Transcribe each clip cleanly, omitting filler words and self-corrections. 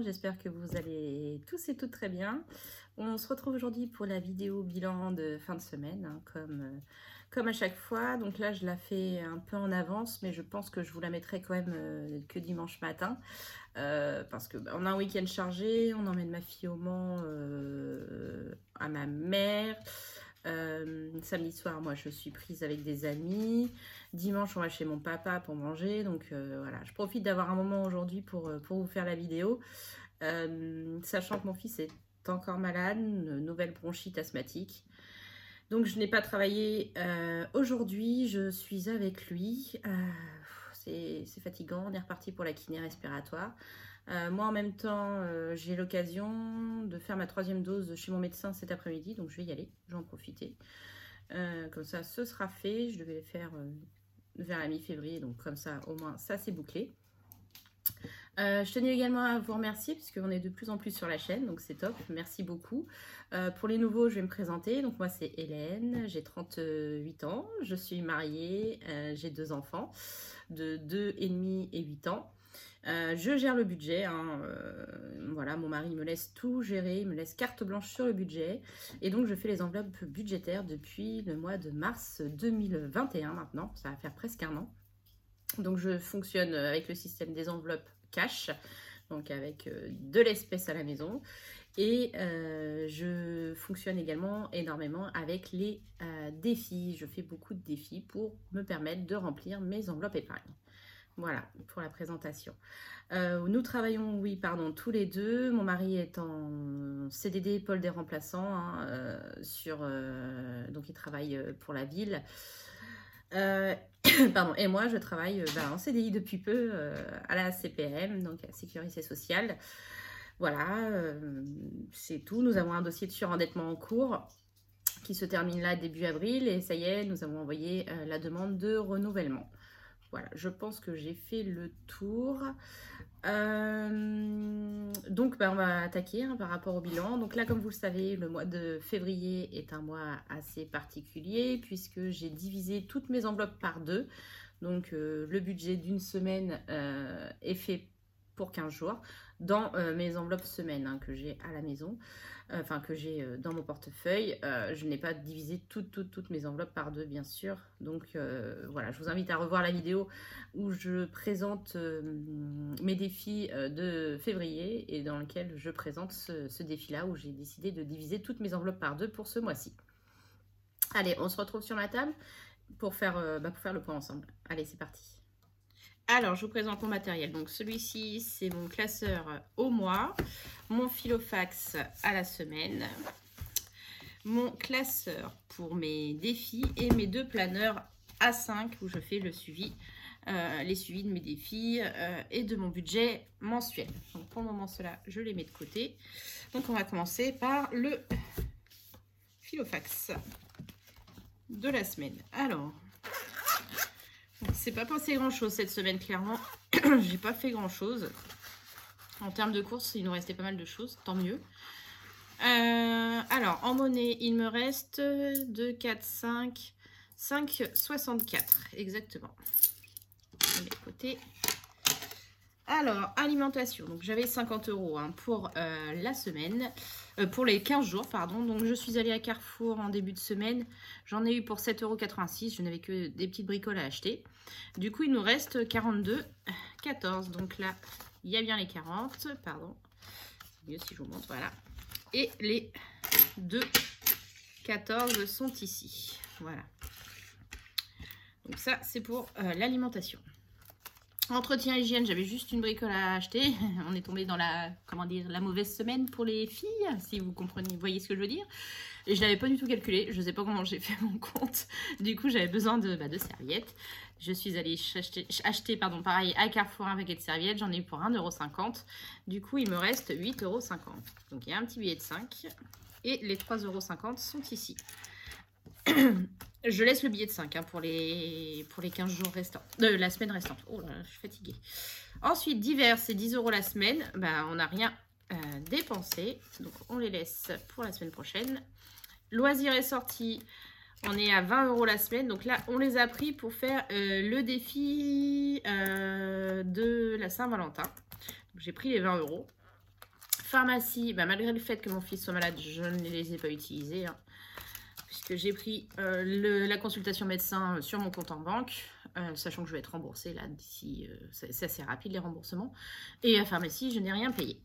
j'espère que vous allez tous et toutes très bien. On se retrouve aujourd'hui pour la vidéo bilan de fin de semaine, hein, comme à chaque fois. Donc là, je la fais un peu en avance, mais je pense que je vous la mettrai quand même que dimanche matin. Parce qu'on a un week-end chargé, on emmène ma fille au Mans à ma mère. Samedi soir, moi, je suis prise avec des amis. Dimanche, on va chez mon papa pour manger. Donc voilà, je profite d'avoir un moment aujourd'hui pour vous faire la vidéo. Sachant que mon fils est encore malade, une nouvelle bronchite asthmatique. Donc je n'ai pas travaillé aujourd'hui, je suis avec lui. C'est fatigant, on est reparti pour la kiné respiratoire. Moi en même temps, j'ai l'occasion de faire ma 3e dose chez mon médecin cet après-midi, donc je vais y aller, je vais en profiter. Comme ça, ce sera fait, je devais le faire vers la mi-février, donc comme ça, au moins, ça c'est bouclé. Je tenais également à vous remercier puisqu'on est de plus en plus sur la chaîne, donc c'est top, merci beaucoup. Pour les nouveaux, je vais me présenter. Donc moi c'est Hélène, j'ai 38 ans, je suis mariée, j'ai 2 enfants de 2,5 et 8 ans. Je gère le budget, hein, voilà, mon mari me laisse tout gérer, il me laisse carte blanche sur le budget. Et donc je fais les enveloppes budgétaires depuis le mois de mars 2021 maintenant, ça va faire presque un an. Donc je fonctionne avec le système des enveloppes cash, donc avec de l'espèce à la maison. Et je fonctionne également énormément avec les défis. Je fais beaucoup de défis pour me permettre de remplir mes enveloppes épargne. Voilà pour la présentation. Nous travaillons, tous les deux. Mon mari est en CDD, pôle des remplaçants, hein, donc il travaille pour la ville. Et moi je travaille en CDI depuis peu à la CPM, donc à la Sécurité Sociale. Voilà, c'est tout. Nous avons un dossier de surendettement en cours qui se termine là début avril et ça y est, nous avons envoyé la demande de renouvellement. Voilà, je pense que j'ai fait le tour. Donc on va attaquer par rapport au bilan. Donc là, comme vous le savez, le mois de février est un mois assez particulier puisque j'ai divisé toutes mes enveloppes par 2. Donc le budget d'une semaine est fait pour 15 jours dans mes enveloppes semaines, hein, que j'ai à la maison, que j'ai dans mon portefeuille. Je n'ai pas divisé toutes mes enveloppes par 2, bien sûr. Donc voilà, je vous invite à revoir la vidéo où je présente mes défis de février et dans lequel je présente ce défi-là où j'ai décidé de diviser toutes mes enveloppes par 2 pour ce mois-ci. Allez, on se retrouve sur la table pour faire le point ensemble. Allez, c'est parti. Alors, je vous présente mon matériel. Donc, celui-ci, c'est mon classeur au mois, mon filofax à la semaine, mon classeur pour mes défis et mes 2 planeurs A5 où je fais le suivi, les suivis de mes défis et de mon budget mensuel. Donc, pour le moment, cela, je les mets de côté. Donc, on va commencer par le filofax de la semaine. Alors, c'est pas passé grand chose cette semaine, clairement. J'ai pas fait grand chose. En termes de courses, il nous restait pas mal de choses, tant mieux. Alors, en monnaie, il me reste 2, 4, 5, 64, exactement. Je mets de côté. Alors, alimentation. Donc, j'avais 50 € hein, pour la semaine, pour les 15 jours, pardon. Donc, je suis allée à Carrefour en début de semaine. J'en ai eu pour 7,86 €. Je n'avais que des petites bricoles à acheter. Du coup, il nous reste 42,14 €. Donc là, il y a bien les 40. Pardon. C'est mieux si je vous montre. Voilà. Et les 2,14 € sont ici. Voilà. Donc ça, c'est pour l'alimentation. Entretien hygiène, j'avais juste une bricole à acheter. On est tombé dans la mauvaise semaine pour les filles, si vous comprenez, vous voyez ce que je veux dire. Et je l'avais pas du tout calculé, je sais pas comment j'ai fait mon compte. Du coup, j'avais besoin de serviettes. Je suis allée acheter pareil, à Carrefour un paquet de serviettes. J'en ai eu pour 1,50 €. Du coup, il me reste 8,50 €. Donc, il y a un petit billet de 5. Et les 3,50 € sont ici. Je laisse le billet de 5 hein, pour les 15 jours restants, la semaine restante. Oh là là, je suis fatiguée. Ensuite, divers, c'est 10 € la semaine. On n'a rien dépensé. Donc, on les laisse pour la semaine prochaine. Loisirs et sorties, on est à 20 € la semaine. Donc là, on les a pris pour faire le défi de la Saint-Valentin. J'ai pris les 20 €. pharmacie, bah, malgré le fait que mon fils soit malade, je ne les ai pas utilisés. Hein, puisque j'ai pris la consultation médecin sur mon compte en banque. Sachant que je vais être remboursée là d'ici, c'est assez rapide les remboursements. Et à pharmacie, je n'ai rien payé.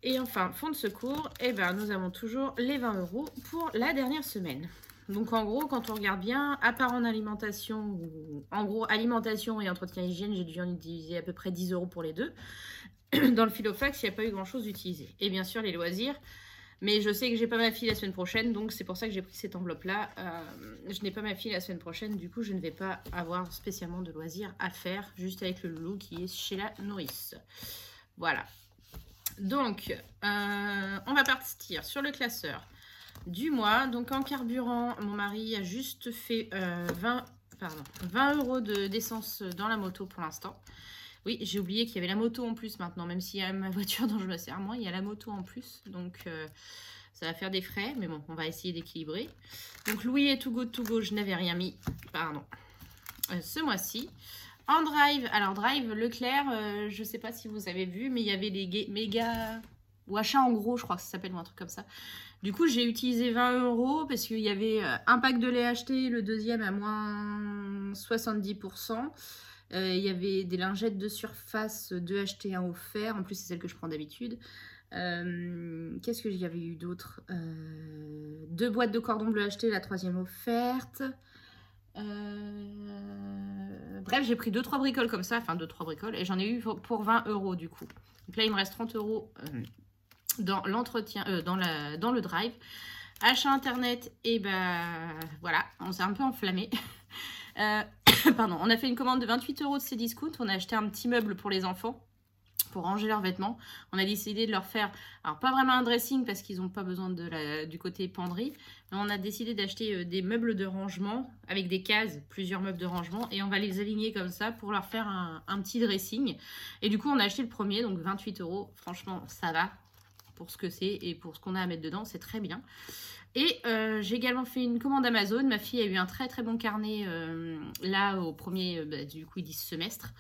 Et enfin, fonds de secours, eh ben, nous avons toujours les 20 € pour la dernière semaine. Donc en gros, quand on regarde bien, à part en alimentation, en gros alimentation et entretien hygiène, j'ai dû en utiliser à peu près 10 € pour les deux. Dans le Filofax, il n'y a pas eu grand chose d'utilisé. Et bien sûr les loisirs, mais je sais que j'ai pas ma fille la semaine prochaine, donc c'est pour ça que j'ai pris cette enveloppe-là. Je n'ai pas ma fille la semaine prochaine, du coup je ne vais pas avoir spécialement de loisirs à faire, juste avec le loulou qui est chez la nourrice. Voilà. Donc, on va partir sur le classeur du mois. Donc en carburant, mon mari a juste fait 20 € d'essence dans la moto pour l'instant. Oui, j'ai oublié qu'il y avait la moto en plus maintenant, même s'il y a ma voiture dont je me sers moins, il y a la moto en plus. Donc ça va faire des frais, mais bon, on va essayer d'équilibrer. Donc Louis et Too Good To Go, je n'avais rien mis, pardon, ce mois-ci. En Drive, alors Drive, Leclerc, je ne sais pas si vous avez vu, mais il y avait les méga... ou achats en gros, je crois que ça s'appelle, ou un truc comme ça. Du coup, j'ai utilisé 20 € parce qu'il y avait un pack de lait acheté, le deuxième à moins 70%. Il y avait des lingettes de surface, 2 achetées, 1 offert. En plus, c'est celle que je prends d'habitude. Qu'est-ce que j'avais eu d'autre 2 boîtes de cordon bleu achetées, la 3e offerte. Bref, j'ai pris 2-3 bricoles comme ça, enfin 2-3 bricoles, et j'en ai eu pour 20 € du coup. Donc là, il me reste 30 € dans l'entretien, dans le Drive. Achat internet, et ben voilà, on s'est un peu enflammé. Pardon, on a fait une commande de 28 € de Cdiscount. On a acheté un petit meuble pour les enfants, pour ranger leurs vêtements. On a décidé de leur faire, alors pas vraiment un dressing parce qu'ils n'ont pas besoin du côté penderie, mais on a décidé d'acheter des meubles de rangement avec des cases, plusieurs meubles de rangement, et on va les aligner comme ça pour leur faire un petit dressing. Et du coup, on a acheté le premier, donc 28 €. Franchement, ça va pour ce que c'est et pour ce qu'on a à mettre dedans, c'est très bien. Et j'ai également fait une commande Amazon. Ma fille a eu un très très bon carnet là au premier, du coup ils disent semestre.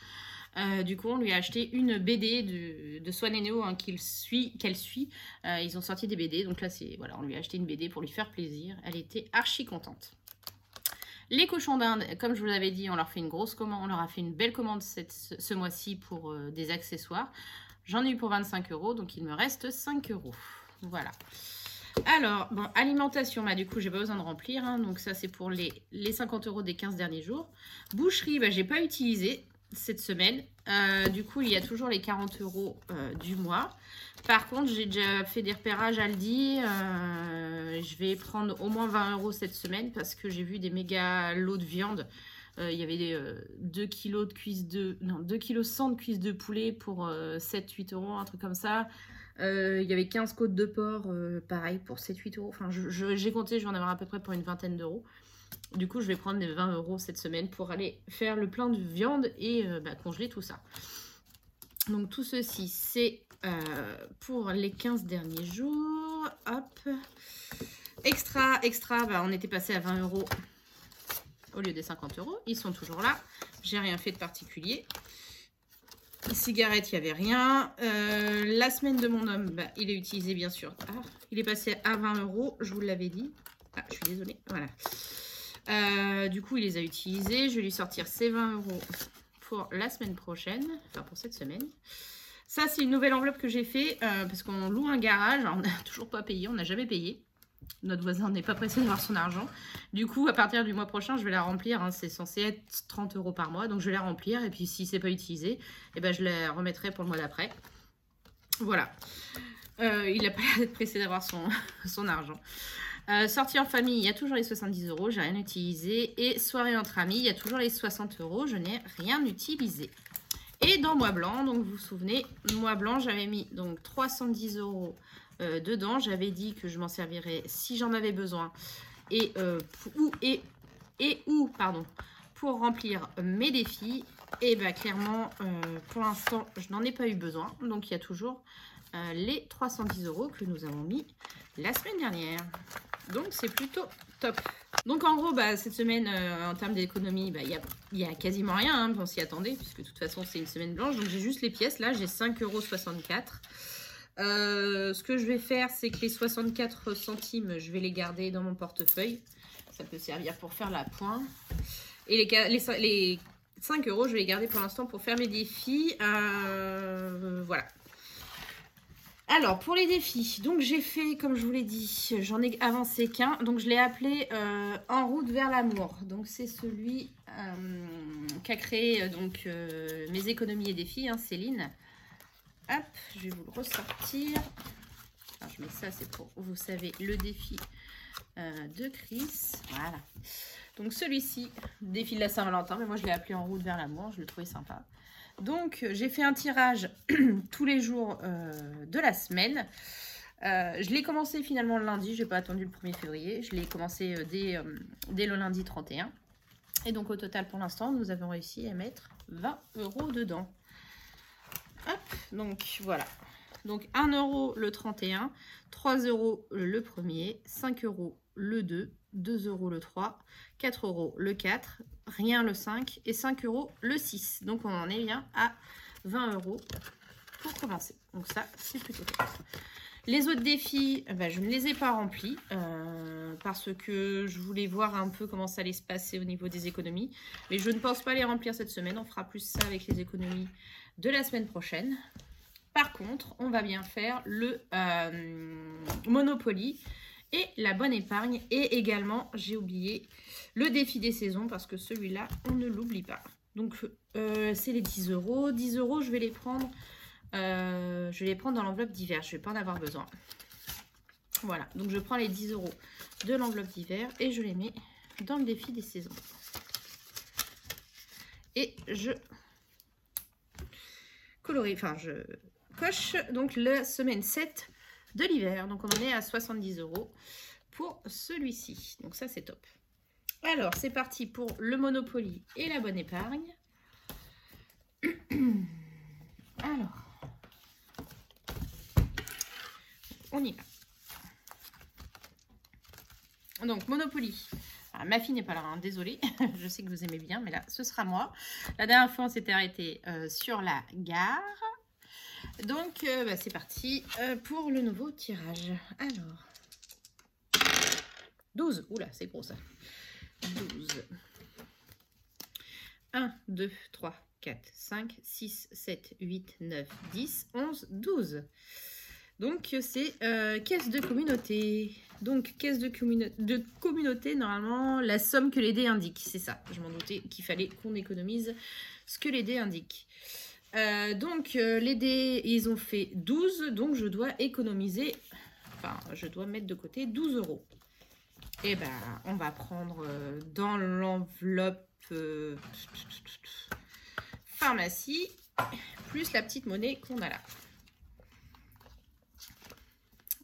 Du coup on lui a acheté une BD de Swan et Neo hein, qu'elle suit. Ils ont sorti des BD, donc là c'est voilà, on lui a acheté une BD pour lui faire plaisir. Elle était archi contente. Les cochons d'Inde, comme je vous l'avais dit, on leur fait une grosse commande, on leur a fait une belle commande ce mois-ci pour des accessoires. J'en ai eu pour 25 €, donc il me reste 5 €. Voilà. Alors, bon, alimentation, bah, du coup, j'ai pas besoin de remplir. Hein, donc ça, c'est pour les 50 € des 15 derniers jours. Boucherie, bah, j'ai pas utilisé cette semaine. Du coup, il y a toujours les 40 € du mois. Par contre, j'ai déjà fait des repérages Aldi. Je vais prendre au moins 20 € cette semaine parce que j'ai vu des méga lots de viande. Il y avait 2 kg de cuisses de... Non, 2 kg 100 de cuisses de poulet pour 7-8 €, un truc comme ça. Il y avait 15 côtes de porc, pareil, pour 7-8 €. Enfin, j'ai compté, je vais en avoir à peu près pour une vingtaine d'euros. Du coup, je vais prendre les 20 € cette semaine pour aller faire le plein de viande et congeler tout ça. Donc, tout ceci, c'est pour les 15 derniers jours. Hop. Extra, bah, on était passé à 20 € au lieu des 50 €. Ils sont toujours là. J'ai rien fait de particulier. Cigarettes, il n'y avait rien. La semaine de mon homme, bah, il est utilisé bien sûr. Ah, il est passé à 20 €, je vous l'avais dit. Ah, je suis désolée. Voilà. Du coup, il les a utilisés. Je vais lui sortir ces 20 € pour la semaine prochaine. Enfin, pour cette semaine. Ça, c'est une nouvelle enveloppe que j'ai fait parce qu'on loue un garage. Alors, on n'a toujours pas payé. On n'a jamais payé. Notre voisin n'est pas pressé d'avoir son argent. Du coup, à partir du mois prochain, je vais la remplir. Hein. C'est censé être 30 € par mois. Donc, je vais la remplir. Et puis, si c'est pas utilisé, eh ben, je la remettrai pour le mois d'après. Voilà. Il n'a pas l'air d'être pressé d'avoir son argent. Sortie en famille, il y a toujours les 70 €. J'ai rien utilisé. Et soirée entre amis, il y a toujours les 60 €. Je n'ai rien utilisé. Et dans mois blanc, donc vous vous souvenez, mois blanc, j'avais mis donc 310 € dedans. J'avais dit que je m'en servirais si j'en avais besoin et pour remplir mes défis. Et bien clairement, pour l'instant, je n'en ai pas eu besoin. Donc il y a toujours les 310 € que nous avons mis la semaine dernière. Donc c'est plutôt top. Donc en gros, cette semaine, en termes d'économie, il y a quasiment rien. Hein, on s'y attendait, puisque de toute façon, c'est une semaine blanche. Donc j'ai juste les pièces. Là, j'ai 5,64 €. Ce que je vais faire, c'est que les 64 centimes, je vais les garder dans mon portefeuille. Ça peut servir pour faire la pointe. Et les 5 euros, je vais les garder pour l'instant pour faire mes défis. Voilà. Alors, pour les défis, donc j'ai fait, comme je vous l'ai dit, j'en ai avancé qu'un. Donc, je l'ai appelé En route vers l'amour. Donc, c'est celui qui a créé mes économies et défis, hein, Céline. Hop, je vais vous le ressortir. Alors, je mets ça, c'est pour, vous savez, le défi de Chris. Voilà. Donc, celui-ci, défi de la Saint-Valentin, mais moi, je l'ai appelé En route vers l'amour. Je le trouvais sympa. Donc, j'ai fait un tirage tous les jours de la semaine. Je l'ai commencé finalement le lundi. Je n'ai pas attendu le 1er février. Je l'ai commencé dès le lundi 31. Et donc, au total, pour l'instant, nous avons réussi à mettre 20 euros dedans. Hop, donc voilà. Donc, 1 euro le 31, 3 euros le 1er, 5 euros le 2, 2 euros le 3, 4 euros le 4, rien le 5 et 5 euros le 6. Donc, on en est bien à 20 euros pour commencer. Donc, ça, c'est plutôt top. Les autres défis, je ne les ai pas remplis parce que je voulais voir un peu comment ça allait se passer au niveau des économies. Mais je ne pense pas les remplir cette semaine. On fera plus ça avec les économies de la semaine prochaine. Par contre, on va bien faire le Monopoly et la bonne épargne. Et également, j'ai oublié le défi des saisons parce que celui-là, on ne l'oublie pas. Donc, c'est les 10 euros. 10 euros, je vais les prendre dans l'enveloppe d'hiver. Je ne vais pas en avoir besoin. Voilà, donc je prends les 10 euros de l'enveloppe d'hiver et je les mets dans le défi des saisons. Et je colorie, enfin je coche donc la semaine 7 de l'hiver. Donc on en est à 70 euros pour celui-ci. Donc ça c'est top. Alors c'est parti pour le Monopoly et la bonne épargne. Alors, on y va. Donc Monopoly. Alors, ma fille n'est pas là, hein, désolée. Je sais que vous aimez bien, mais là, ce sera moi. La dernière fois, on s'était arrêté sur la gare. Donc, c'est parti pour le nouveau tirage. Alors, 12. Oula, c'est gros ça. 12. 1, 2, 3, 4, 5, 6, 7, 8, 9, 10, 11, 12. Donc, c'est caisse de communauté. Donc, caisse de communauté, normalement, la somme que les dés indiquent. C'est ça, je m'en doutais qu'il fallait qu'on économise ce que les dés indiquent. Les dés, ils ont fait 12, donc je dois économiser, enfin, je dois mettre de côté 12 euros. Et on va prendre dans l'enveloppe pharmacie, plus la petite monnaie qu'on a là.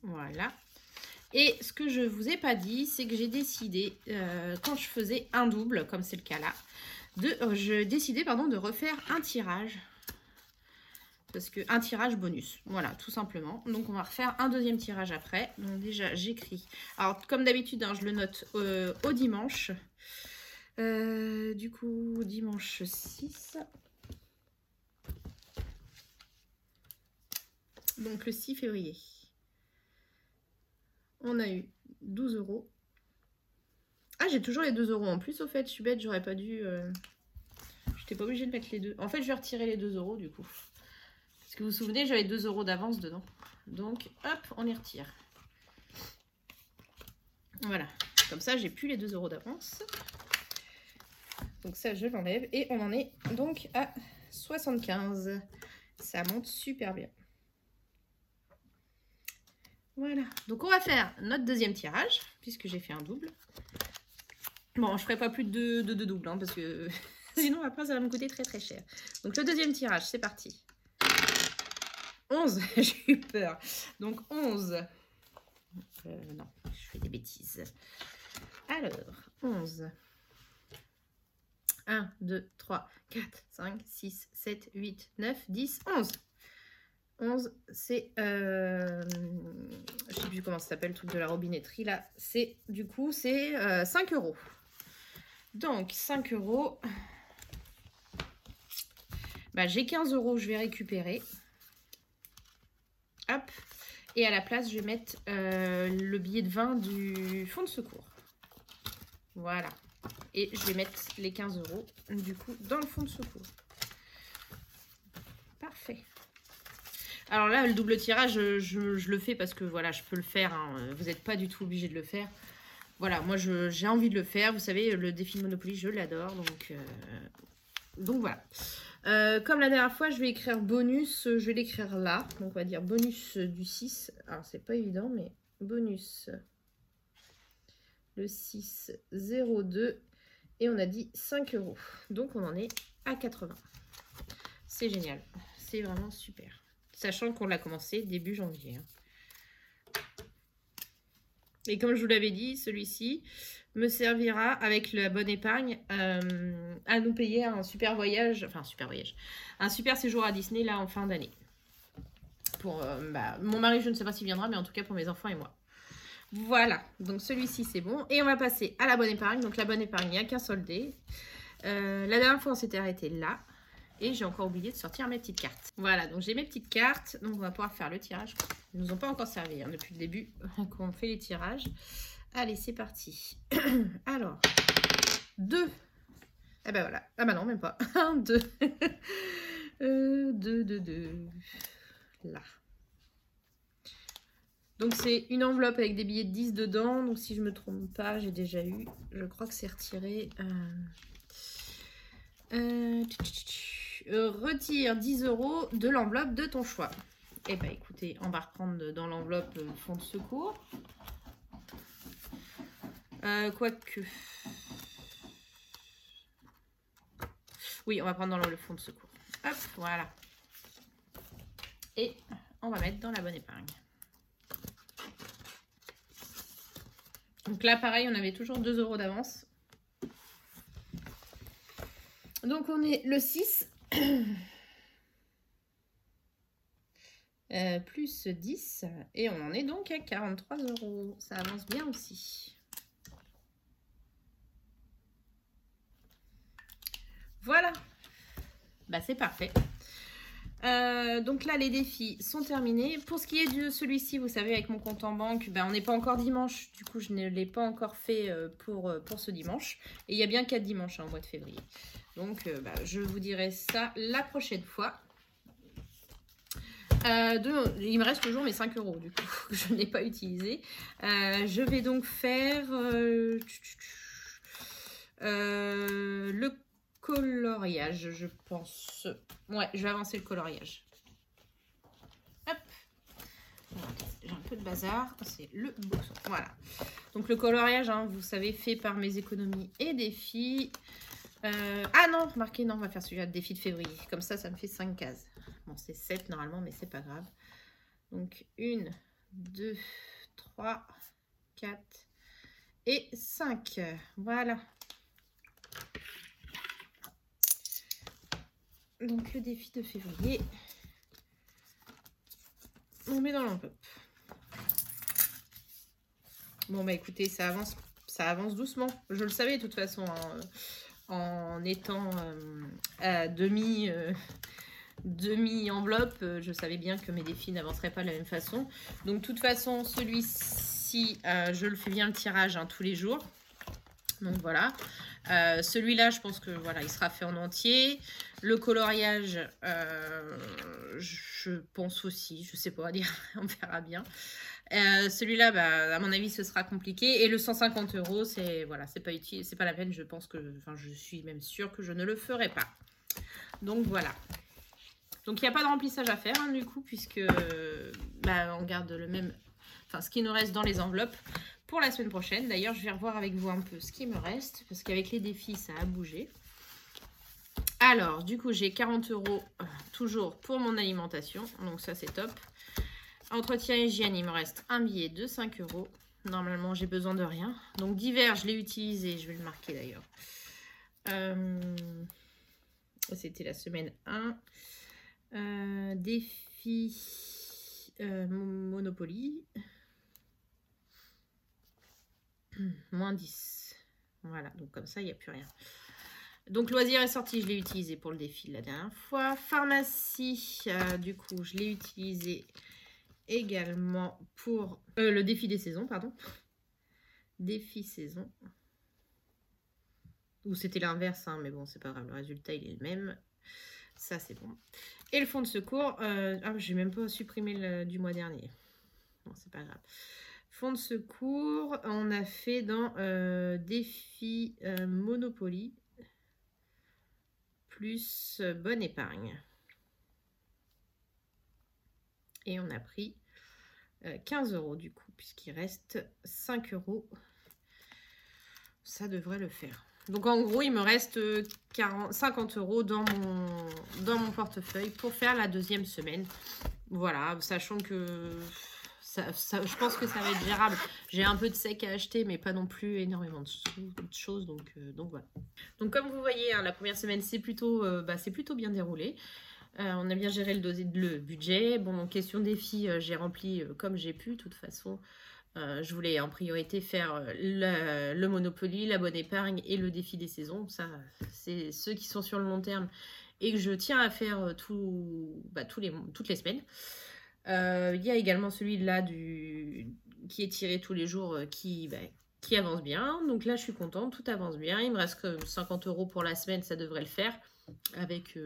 Voilà. Et ce que je ne vous ai pas dit, c'est que j'ai décidé, quand je faisais un double, comme c'est le cas là, je décidais de refaire un tirage. Parce que un tirage bonus. Voilà, tout simplement. Donc, on va refaire un deuxième tirage après. Donc, déjà, j'écris. Alors, comme d'habitude, hein, je le note au dimanche. Du coup, dimanche 6. Donc, le 6 février. On a eu 12 euros. Ah, j'ai toujours les 2 euros en plus, au fait. Je suis bête, j'aurais pas dû... Je n'étais pas obligée de mettre les deux. En fait, je vais retirer les 2 euros, du coup. Parce que vous vous souvenez, j'avais 2 euros d'avance dedans. Donc, hop, on les retire. Voilà. Comme ça, j'ai plus les 2 euros d'avance. Donc ça, je l'enlève. Et on en est donc à 75. Ça monte super bien. Voilà. Donc, on va faire notre deuxième tirage, puisque j'ai fait un double. Bon, je ferai pas plus de deux doubles, hein, parce que sinon, après, ça va me coûter très, très cher. Donc, le deuxième tirage, c'est parti. 11, j'ai eu peur. Donc 11. Non, je fais des bêtises. Alors, 11. 1, 2, 3, 4, 5, 6, 7, 8, 9, 10, 11. 11, c'est... je sais plus comment ça s'appelle, le truc de la robinetterie, là. C'est, du coup, c'est 5 euros. Donc, 5 euros. J'ai 15 euros, je vais récupérer. Hop. Et à la place, je vais mettre le billet de 20 du fonds de secours. Voilà. Et je vais mettre les 15 € du coup dans le fonds de secours. Parfait. Alors là, le double tirage, je le fais parce que voilà, je peux le faire. Hein. Vous n'êtes pas du tout obligé de le faire. Voilà, moi j'ai envie de le faire. Vous savez, le défi de Monopoly, je l'adore. Donc voilà. Comme la dernière fois, je vais écrire bonus. Je vais l'écrire là. Donc on va dire bonus du 6. Alors c'est pas évident, mais bonus. Le 6, 0, 2. Et on a dit 5 €. Donc on en est à 80. C'est génial. C'est vraiment super. Sachant qu'on l'a commencé début janvier. Et comme je vous l'avais dit, celui-ci me servira avec la bonne épargne à nous payer un super voyage, enfin un super séjour à Disney là en fin d'année. Pour mon mari, je ne sais pas s'il viendra, mais en tout cas pour mes enfants et moi. Voilà, donc celui-ci c'est bon. Et on va passer à la bonne épargne. Donc la bonne épargne, il n'y a qu'un soldé. La dernière fois, on s'était arrêté là. Et j'ai encore oublié de sortir mes petites cartes. Voilà, donc j'ai mes petites cartes. Donc on va pouvoir faire le tirage. Ils ne nous ont pas encore servi hein, depuis le début qu'on fait les tirages. Allez, c'est parti. Alors, 2. Eh ben voilà. Ah bah non, même pas. 1, 2. 2, 2, 2. Là. Donc c'est une enveloppe avec des billets de 10 dedans. Donc si je ne me trompe pas, j'ai déjà eu. Je crois que c'est retiré. Retire 10 € de l'enveloppe de ton choix. Et bah écoutez, on va reprendre dans l'enveloppe fonds de secours. Quoique. Oui, on va prendre dans le fonds de secours. Hop, voilà. Et on va mettre dans la bonne épargne. Donc là, pareil, on avait toujours 2 € d'avance. Donc on est le 6. Plus 10. Et on en est donc à 43 €. Ça avance bien aussi. Voilà. Bah c'est parfait. Donc là, les défis sont terminés. Pour ce qui est de celui-ci, vous savez, avec mon compte en banque, on n'est pas encore dimanche. Du coup, je ne l'ai pas encore fait pour ce dimanche. Et il y a bien 4 dimanches en mois de février. Donc, je vous dirai ça la prochaine fois. Il me reste toujours mes 5 € du coup, que je n'ai pas utilisé. Je vais donc faire le coloriage, je pense. Ouais, je vais avancer le coloriage. Hop. J'ai un peu de bazar. C'est le boxon. Voilà. Donc le coloriage, hein, vous savez, fait par mes économies et défis. Ah non, remarquez, non, on va faire celui-là de défi de février. Comme ça, ça me fait 5 cases. Bon, c'est 7 normalement, mais c'est pas grave. Donc 1, 2, 3, 4 et 5. Voilà. Donc le défi de février, on met dans l'enveloppe. Bon bah écoutez, ça avance doucement. Je le savais de toute façon, hein, en étant demi enveloppe, je savais bien que mes défis n'avanceraient pas de la même façon. Donc de toute façon, celui-ci, je le fais bien le tirage hein, tous les jours. Donc voilà. Celui-là, je pense que voilà, il sera fait en entier. Le coloriage, je pense aussi, je sais pas dire, on verra bien. Celui-là, à mon avis, ce sera compliqué. Et le 150 €, c'est voilà, c'est pas utile, c'est pas la peine. Je pense que, enfin, je suis même sûre que je ne le ferai pas. Donc voilà. Donc il n'y a pas de remplissage à faire hein, du coup, puisque on garde le même, enfin ce qui nous reste dans les enveloppes. Pour la semaine prochaine, d'ailleurs, je vais revoir avec vous un peu ce qui me reste, parce qu'avec les défis, ça a bougé. Alors, du coup, j'ai 40 € toujours pour mon alimentation, donc ça, c'est top. Entretien hygiène, il me reste un billet de 5 €. Normalement, j'ai besoin de rien. Donc, divers, je l'ai utilisé, je vais le marquer d'ailleurs. C'était la semaine 1. Défi Monopoly. Moins 10. Voilà, donc comme ça, il n'y a plus rien. Donc, loisir est sorti, je l'ai utilisé pour le défi la dernière fois. Pharmacie, du coup, je l'ai utilisé également pour le défi des saisons, pardon. Défi saison. Ou c'était l'inverse, hein, mais bon, c'est pas grave, le résultat il est le même. Ça, c'est bon. Et le fonds de secours, j'ai même pas supprimé du mois dernier. Bon, c'est pas grave. Fonds de secours, on a fait dans défi Monopoly plus bonne épargne. Et on a pris 15 € du coup, puisqu'il reste 5 €. Ça devrait le faire. Donc en gros, il me reste 50 € dans mon portefeuille pour faire la deuxième semaine. Voilà, sachant que je pense que ça va être gérable. J'ai un peu de sec à acheter, mais pas non plus énormément de choses. Donc voilà. Donc comme vous voyez, hein, la première semaine, c'est plutôt bien déroulé. On a bien géré le budget. Bon, question défi, j'ai rempli comme j'ai pu, de toute façon. Je voulais en priorité faire le Monopoly, la bonne épargne et le défi des saisons. Ça, c'est ceux qui sont sur le long terme et que je tiens à faire toutes les semaines. Il y a également celui-là qui est tiré tous les jours qui avance bien. Donc là, je suis contente, tout avance bien. Il me reste que 50 € pour la semaine, ça devrait le faire. Avec,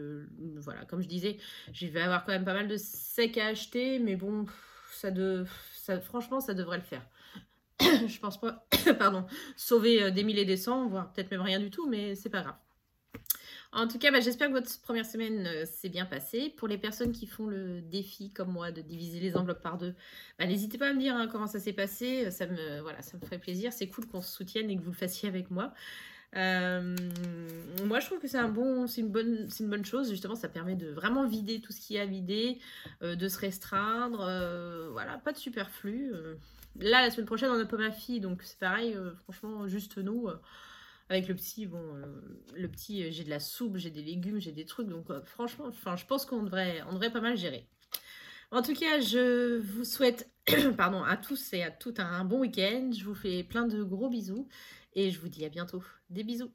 voilà, comme je disais, je vais avoir quand même pas mal de sec à acheter, mais bon, franchement, ça devrait le faire. Je pense pas, pardon, sauver des milliers des cents, voire peut-être même rien du tout, mais c'est pas grave. En tout cas, j'espère que votre première semaine s'est bien passée. Pour les personnes qui font le défi, comme moi, de diviser les enveloppes par 2, n'hésitez pas à me dire comment ça s'est passé. Ça me ferait plaisir. C'est cool qu'on se soutienne et que vous le fassiez avec moi. Moi, je trouve que c'est une bonne chose. Justement, ça permet de vraiment vider tout ce qu'il y a à vider, de se restreindre. Voilà, pas de superflu. Là, la semaine prochaine, on n'a pas ma fille, donc c'est pareil. Franchement, juste nous. Avec le petit, j'ai de la soupe, j'ai des légumes, j'ai des trucs. Donc, franchement, je pense qu'on devrait pas mal gérer. En tout cas, je vous souhaite pardon, à tous et à toutes un bon week-end. Je vous fais plein de gros bisous et je vous dis à bientôt. Des bisous.